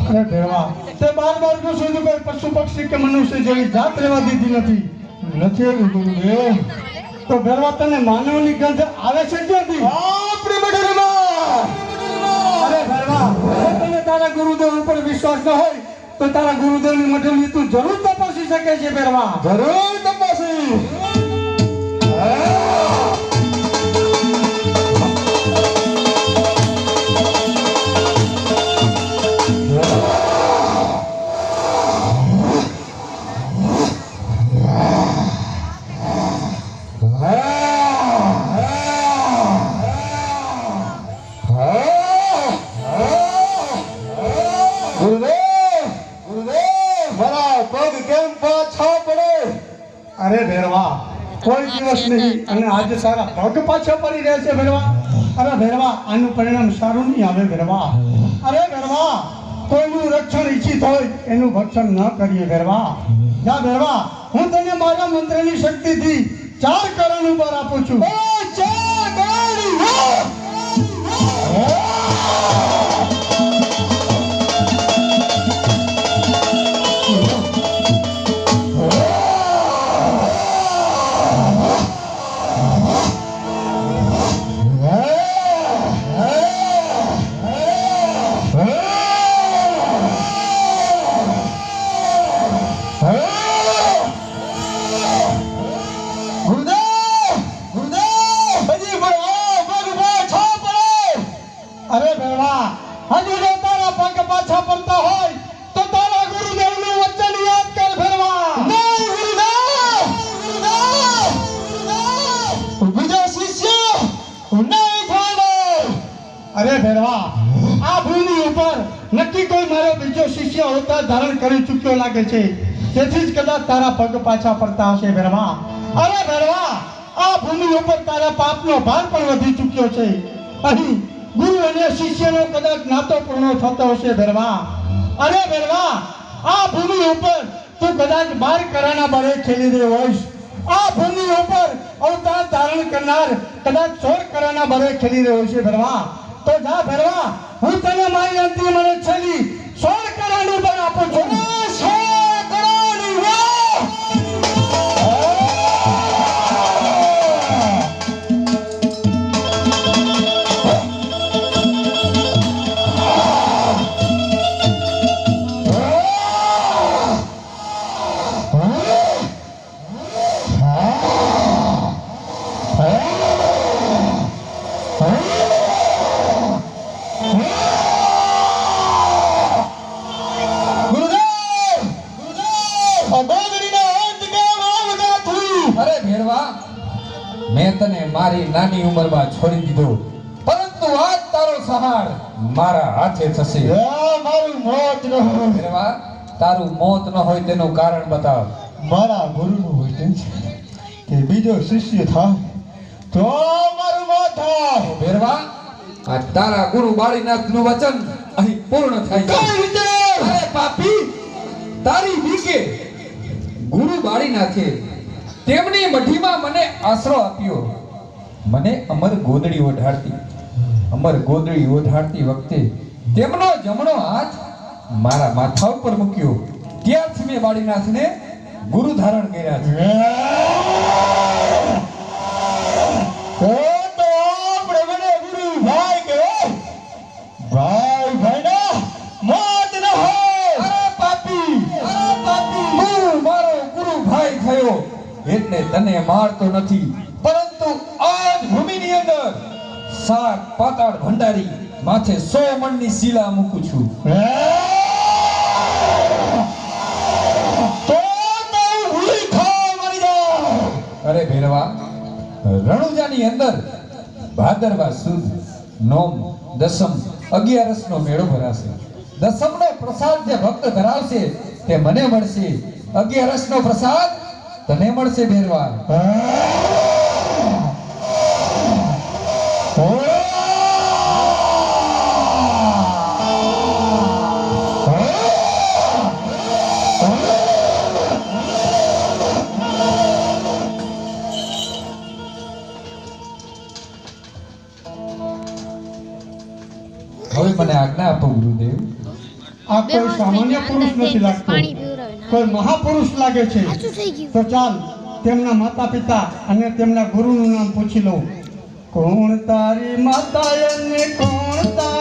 अरे देवा ते बार-बार क्यों सोचो कोई पशु पक्षी के मनुष्य જેવી જાત રહેવા દીધી નથી ગુરુદેવ તો ભેરવા તને માનવની ગંધ આવે છે ક્યાંથી આપણી મઢરમાં અરે ભેરવા તને તારા ગુરુદેવ ઉપર વિશ્વાસ ન હોય તો તારા ગુરુદેવની મઢની તું જરૂર તપાસી શકે છે ભેરવા જરૂર તપાસી अरे भैरवा कोई दिवस नहीं અને આજે સારા પગ પાછા પડી રહ્યા છે ભેરવા અરે ભેરવા આનું પરિણામ સારું નહીં આવે ભેરવા અરે ભેરવા કોઈનું રક્ષણ ઈચ્છિત હોય એનું ભક્ષણ ન કરીએ ભેરવા જા ભેરવા હું તને મારા મંત્રની શક્તિથી 4 કરણ ઉપર આપું છું 4 કરણ अरे भैरवा आ भूमि ऊपर नक्की कोई मारो बीजो शिष्य होता धारण કરી ચૂક્યો લાગે છે તેથી જ કદાચ તારા પગ પાછા પડતા હશે ભૈરવા અરે ભૈરવા આ ભૂમિ ઉપર તારા પાપનો ભાર પણ વધી ચૂક્યો છે અહીં ગુરુ અને શિષ્યનો કદાચ નાતો પૂર્ણ થતો હશે ભૈરવા અરે ભૈરવા આ ભૂમિ ઉપર તું કદાચ 12 કરાના બળે ખેલી રહ્યો હોઈશ આ ભૂમિ ઉપર અવતાર ધારણ કરનાર કદાચ 16 કરાના બળે ખેલી રહ્યો છે ભૈરવા तो जा भैरवा હું તને મારી અંતિમ મને છેલી 16 કરોડની બળ આપું છું 16 કરોડની गुरुदेव મારી નાની ઉંમરમાં છોડી દીધો, પરંતુ આજ તારો સહાર મારા હાથે થશે. મારું મોત ન હોય. ભેરવા, તારું મોત ન હોય તેનું કારણ બતાવ. મારા ગુરુનું વચન છે કે બીજો શિષ્ય થાય તો મારું મોત થાય. ભેરવા, આ તારા ગુરુ બાળીનાથનું વચન અહીં પૂર્ણ થાય છે. કઈ રીતે? અરે પાપી, તારી બીકે ગુરુ બાળીનાથે તેમની મઢીમાં મને આશરો આપ્યો. મને અમર ગોદડી ઓઢાડતી વખતે તેમનો જમણો હાથ મારા માથા ઉપર મૂક્યો. ત્યારથી મેં બાળીનાથને ગુરુ ધારણ કર્યા છે. તો આપણે મને ગુરુ ભાઈ કહેવાય. ભાઈના મોત ન હોય. અરે પાપી, તું મારો ગુરુ ભાઈ થયો એટલે તને મારતો નથી, પરંતુ આજ ભૂમિની અંદર 7 પાતાળ ભંડારી માથે 100 મણની શીલા મૂકું છું. તો ભૂલી ખાઓ મરી જાઓ. અરે ભેરવા, રણુજાની અંદર ભાદરવા સુદ નોમ દસમ 11 નો મેળો ભરાશે. દસમનો પ્રસાદ જે ભક્ત ધરાવશે તે મને મળશે. 11 નો પ્રસાદ તને મળશે. ભેરવા, હવે મને આજ્ઞા આપો ગુરુદેવ. આ કોઈ સામાન્ય પુરુષ નથી લાગતો, કોઈ મહાપુરુષ લાગે છે. તો ચાલ તેમના માતા પિતા અને તેમના ગુરુનું નામ પૂછી લઉં. કોણ તારી માતા અને કોણ તારી